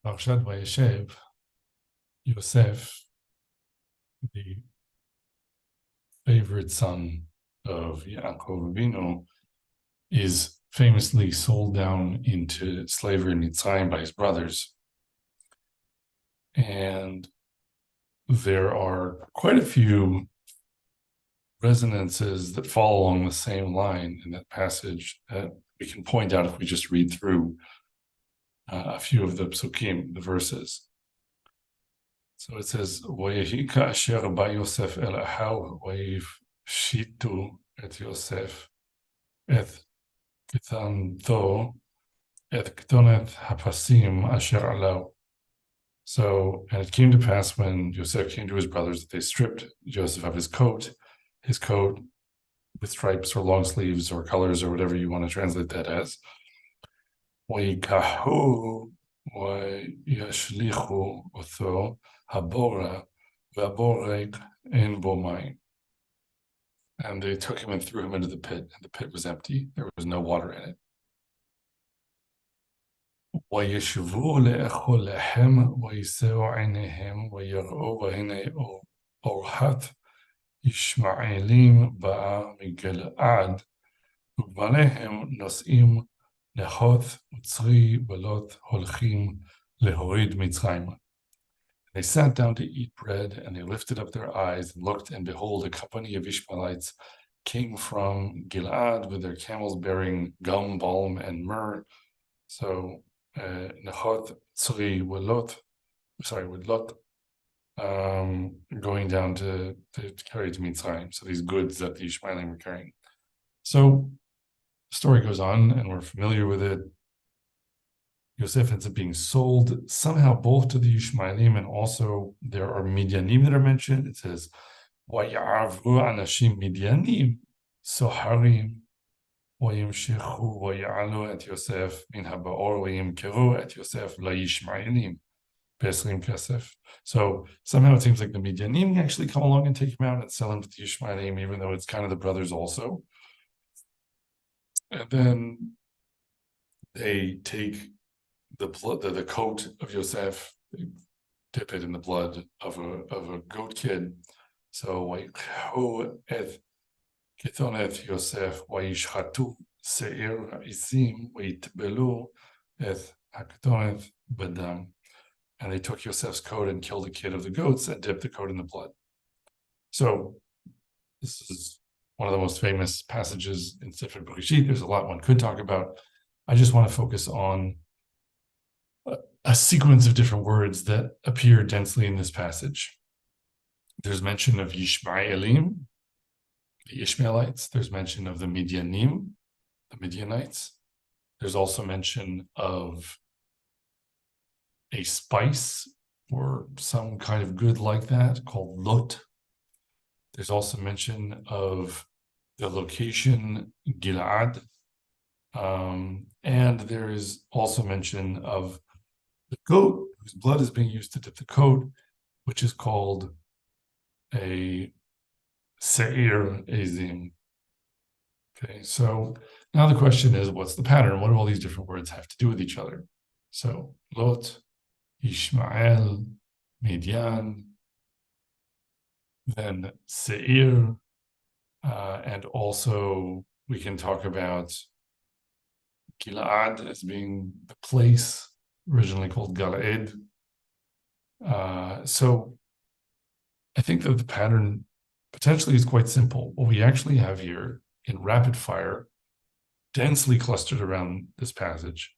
Parashat VaYeshev, Yosef, the favorite son of Yaakov Avinu, is famously sold down into slavery in Mitzrayim by his brothers. And there are quite a few resonances that fall along the same line in that passage that we can point out if we just read through a few of the psukim, the verses. So it says, "Vayehi ka'asher ba Yosef el ahav vayifshitu et Yosef et kitanto et ketonet hapasim asher alau." So, and it came to pass when Yosef came to his brothers that they stripped Joseph of his coat with stripes or long sleeves or colors or whatever you want to translate that as. ויקחו וישליכו אותו הבורה והבורג אין בו מים. And they took him and threw him into the pit, and the pit was empty. There was no water in it. וישבו לאכול לחם וישאו עיניהם ויראו והנה אורחת ישמעאלים באה מגלעד ובניהם נושאים נחוth utzri ולוט הולכים להוריד מצרימה. They sat down to eat bread, and they lifted up their eyes and looked, and behold, a company of Ishmaelites came from Gilad with their camels bearing gum, balm, and myrrh. So Nachoth, Tzri, with Lot, going down to carry to Mitzrayim. So these goods that the Ishmaelim were carrying. So the story goes on, and we're familiar with it. Yosef ends up being sold somehow both to the Ishmaelim, and also there are Midyanim that are mentioned. It says, "Vayavru anashim Midyanim soharim vayimshechu vayalu et Yosef min habaor vayimkeru et Yosef laYishmaelim b'esrim kesef." So somehow it seems like the Midyanim actually come along and take him out and sell him to the Ishmaelim, even though it's kind of the brothers also. And then they take the blood, the coat of Yosef, they dip it in the blood of a goat kid. So ויקחו את כתונת יוסף וישחטו שעיר העיזים ויטבלו את הכתונת בדם. And they took Yosef's coat and killed a kid of the goats and dipped the coat in the blood. So this is one of the most famous passages in Sefer Bereshit. There's a lot one could talk about. I just want to focus on a sequence of different words that appear densely in this passage. There's mention of Yishmaelim, the Ishmaelites. There's mention of the Midyanim, the Midianites. There's also mention of a spice or some kind of good like that called lot. There's also mention of the location Gilad, and there is also mention of the goat whose blood is being used to dip the coat, which is called a Seir Ezim. Okay, so now the question is, what's the pattern? What do all these different words have to do with each other? So Lot, Ishmael, Midian, then Seir, and also we can talk about Gilad as being the place originally called Galaed. So I think that the pattern potentially is quite simple. What we actually have here in rapid fire, densely clustered around this passage,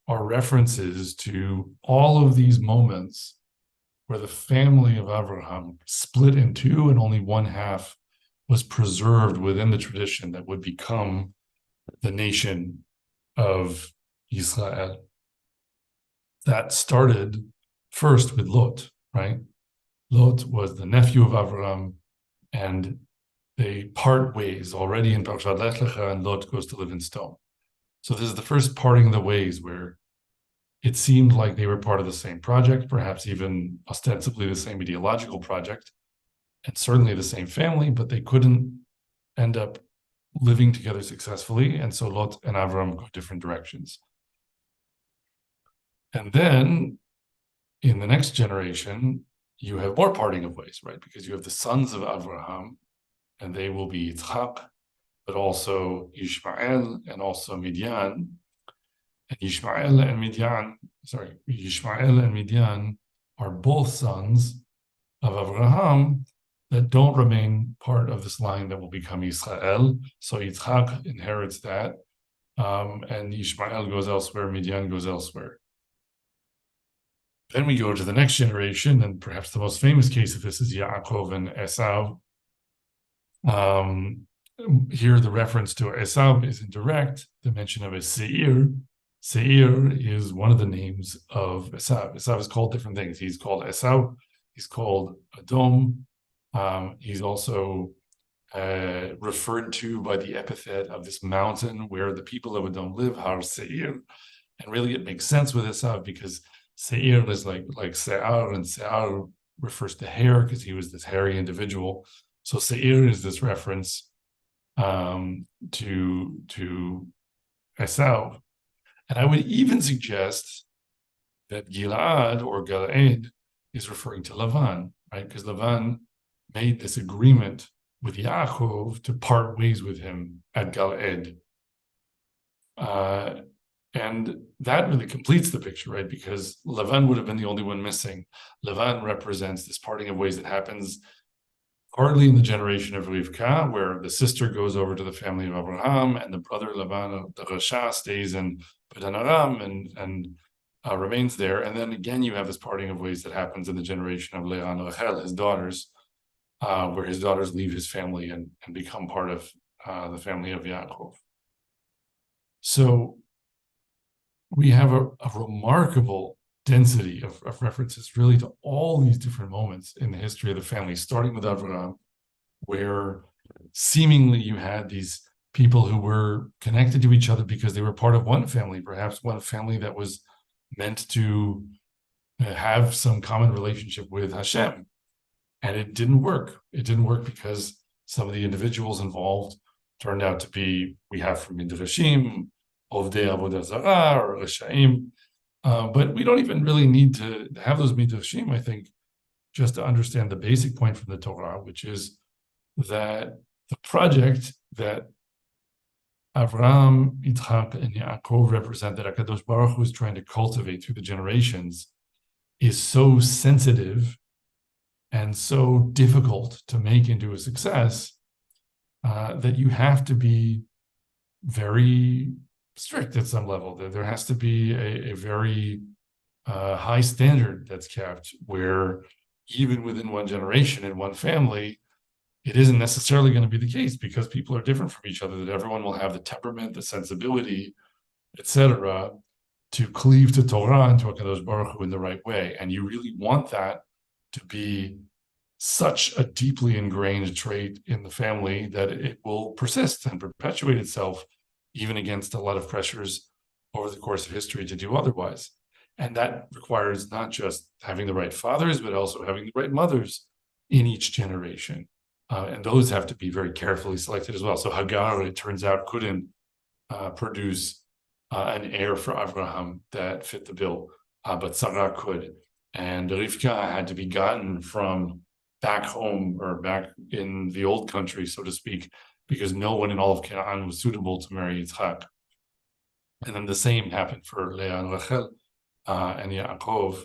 are references to all of these moments where the family of Abraham split in two and only one half was preserved within the tradition that would become the nation of Israel. That started first with Lot, right? Lot was the nephew of Abraham, and they part ways already in Parashat Lech Lecha, and Lot goes to live in stone. So this is the first parting of the ways where it seemed like they were part of the same project, perhaps even ostensibly the same ideological project, and certainly the same family, but they couldn't end up living together successfully, and so Lot and Avram go different directions. And then in the next generation, you have more parting of ways, right? Because you have the sons of Avraham, and they will be Yitzchak, but also Ishmael and also Midian. And Ishmael and Midian are both sons of Avraham that don't remain part of this line that will become Israel. So Yitzchak inherits that, and Ishmael goes elsewhere, Midian goes elsewhere. Then we go to the next generation, and perhaps the most famous case of this is Yaakov and Esau. Here, the reference to Esau is indirect. The mention of a Seir. Seir is one of the names of Esau. Esau is called different things. He's called Esau. He's called Edom. He's also referred to by the epithet of this mountain where the people of Edom live, Har Seir. And really, it makes sense with Esau because Seir is like Se'ar, and Se'ar refers to hair because he was this hairy individual. So Seir is this reference to Esau. And I would even suggest that Gilad or Galaed is referring to Lavan, right? Because Lavan made this agreement with Yaakov to part ways with him at Galaed. And that really completes the picture, right? Because Lavan would have been the only one missing. Lavan represents this parting of ways that happens partly in the generation of Rivka, where the sister goes over to the family of Abraham, and the brother Lavan, the Rasha, stays in Padan Aram and remains there. And then again, you have this parting of ways that happens in the generation of Leah and Rachel, his daughters, where his daughters leave his family and become part of the family of Yaakov. So we have a remarkable density of references really to all these different moments in the history of the family, starting with Avraham, where seemingly you had these people who were connected to each other because they were part of one family, perhaps one family that was meant to have some common relationship with Hashem. And it didn't work. It didn't work because some of the individuals involved turned out to be, we have from Midrashim, Ovdei Avodah Zarah or Reshaim. But we don't even really need to have those midrashim, I think, just to understand the basic point from the Torah, which is that the project that Avraham, Yitzchak, and Yaakov represent, that HaKadosh Baruch Hu is trying to cultivate through the generations, is so sensitive and so difficult to make into a success that you have to be very strict at some level. There has to be a very high standard that's kept, where even within one generation in one family, it isn't necessarily going to be the case because people are different from each other, that everyone will have the temperament, the sensibility, etc., to cleave to Torah and to HaKadosh Baruch Hu in the right way. And you really want that to be such a deeply ingrained trait in the family that it will persist and perpetuate itself, even against a lot of pressures over the course of history to do otherwise. And that requires not just having the right fathers, but also having the right mothers in each generation. And those have to be very carefully selected as well. So Hagar, it turns out, couldn't produce an heir for Abraham that fit the bill, but Sarah could. And Rivka had to be gotten from back home, or back in the old country, so to speak, because no one in all of Canaan was suitable to marry Yitzchak. And then the same happened for Leah and Rachel and Yaakov.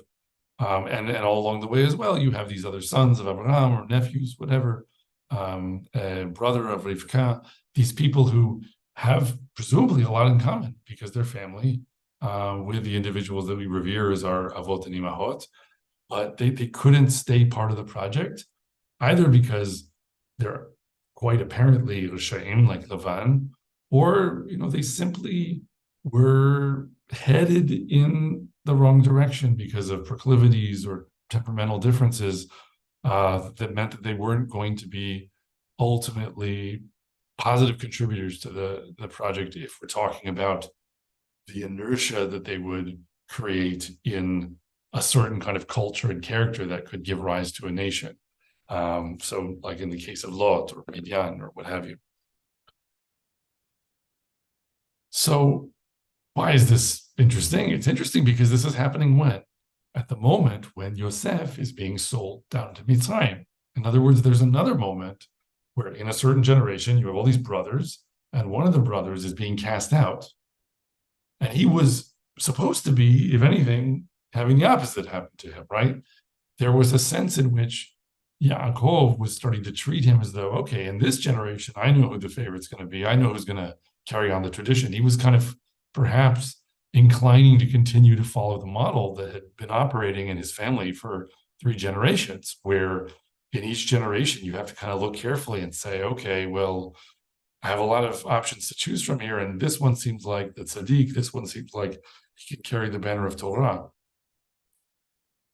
And all along the way as well, you have these other sons of Abraham or nephews, whatever, brother of Rivka, these people who have presumably a lot in common because they're family with the individuals that we revere as our Avot and Imahot, but they couldn't stay part of the project, either because they're quite apparently Rishaim, like Lavan, or they simply were headed in the wrong direction because of proclivities or temperamental differences that meant that they weren't going to be ultimately positive contributors to the project, if we're talking about the inertia that they would create in a certain kind of culture and character that could give rise to a nation. So like in the case of Lot or Midian or what have you. So why is this interesting? It's interesting because this is happening when? at the moment when Yosef is being sold down to Mitzrayim. In other words, there's another moment where in a certain generation, you have all these brothers, and one of the brothers is being cast out. And he was supposed to be, if anything, having the opposite happen to him, right? There was a sense in which Yaakov was starting to treat him as though, okay, in this generation, I know who the favorite's going to be. I know who's going to carry on the tradition. He was kind of perhaps inclining to continue to follow the model that had been operating in his family for 3 generations, where in each generation, you have to kind of look carefully and say, okay, well, I have a lot of options to choose from here, and this one seems like the tzaddik, this one seems like he can carry the banner of Torah.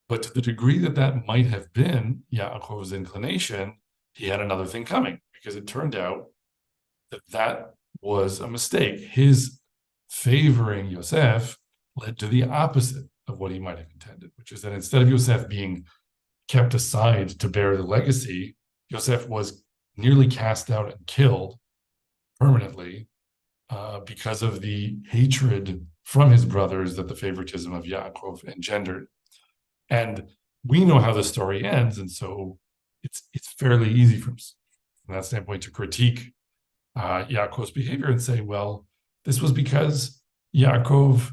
But to the degree that that might have been Yaakov's inclination, he had another thing coming, because it turned out that that was a mistake. His favoring Yosef led to the opposite of what he might have intended, which is that instead of Yosef being kept aside to bear the legacy, Yosef was nearly cast out and killed permanently because of the hatred from his brothers that the favoritism of Yaakov engendered. And we know how the story ends, and so it's fairly easy from that standpoint to critique Yaakov's behavior and say, well, this was because Yaakov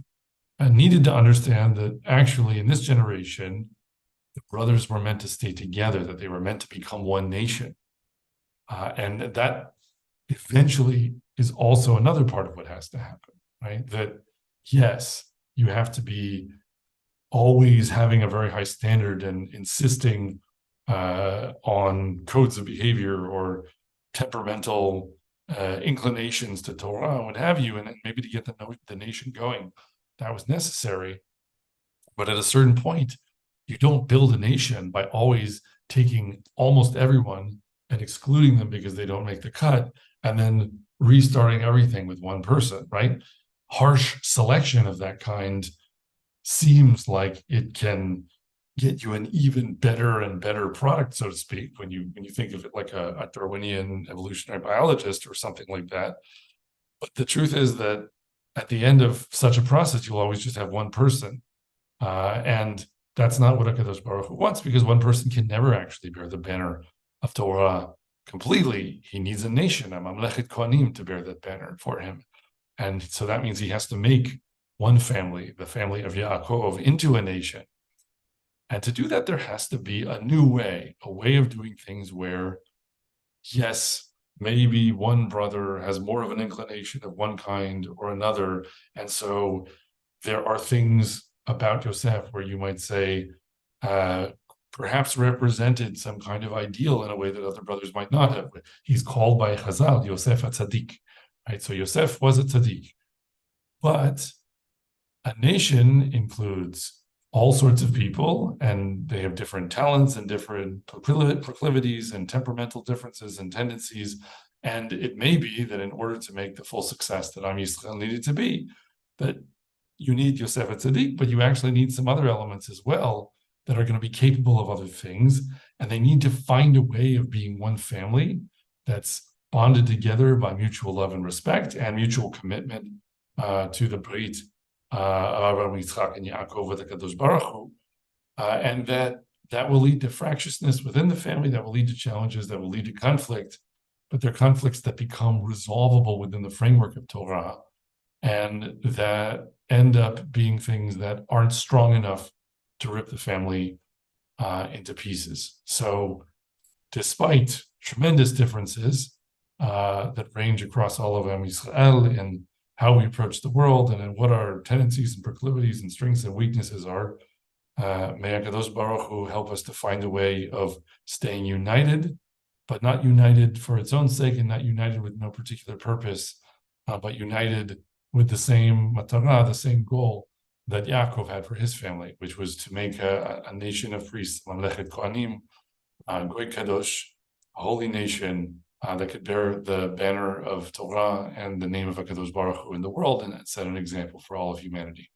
needed to understand that actually in this generation, the brothers were meant to stay together, that they were meant to become one nation. And that eventually is also another part of what has to happen, right? That yes, you have to be always having a very high standard and insisting on codes of behavior or temperamental inclinations to Torah, what have you, and maybe to get the nation going, that was necessary. But at a certain point, you don't build a nation by always taking almost everyone and excluding them because they don't make the cut, and then restarting everything with one person, right? Harsh selection of that kind seems like it can get you an even better and better product, so to speak, when you think of it like a Darwinian evolutionary biologist or something like that. But the truth is that at the end of such a process, you'll always just have one person. And that's not what HaKadosh Baruch Hu wants, because one person can never actually bear the banner of Torah completely. He needs a nation, a Mamlechet Kohanim, to bear that banner for him. And so that means he has to make one family, the family of Yaakov, into a nation. And to do that, there has to be a new way, a way of doing things where, yes, maybe one brother has more of an inclination of one kind or another. And so there are things about Yosef where you might say, perhaps represented some kind of ideal in a way that other brothers might not have. He's called by Chazal, Yosef HaTzadik, right? So Yosef was a tzaddik. But a nation includes all sorts of people, and they have different talents and different proclivities and temperamental differences and tendencies. And it may be that in order to make the full success that Am Yisrael needed to be, that you need Yosef HaTzadik, but you actually need some other elements as well that are going to be capable of other things. And they need to find a way of being one family that's bonded together by mutual love and respect and mutual commitment to the Brit Abraham, Yitzchak, and Yaakov with HaKadosh Baruch Hu, and that will lead to fractiousness within the family, that will lead to challenges, that will lead to conflict, but they're conflicts that become resolvable within the framework of Torah, and that end up being things that aren't strong enough to rip the family into pieces. So despite tremendous differences that range across all of Am Yisrael and how we approach the world and what our tendencies and proclivities and strengths and weaknesses are, may HaKadosh Baruch Hu help us to find a way of staying united, but not united for its own sake and not united with no particular purpose, but united with the same matara, the same goal that Yaakov had for his family, which was to make a nation of priests, Mamlechet Kohanim, Goy Kadosh, a holy nation that could bear the banner of Torah and the name of HaKadosh Baruch Hu in the world, and set an example for all of humanity.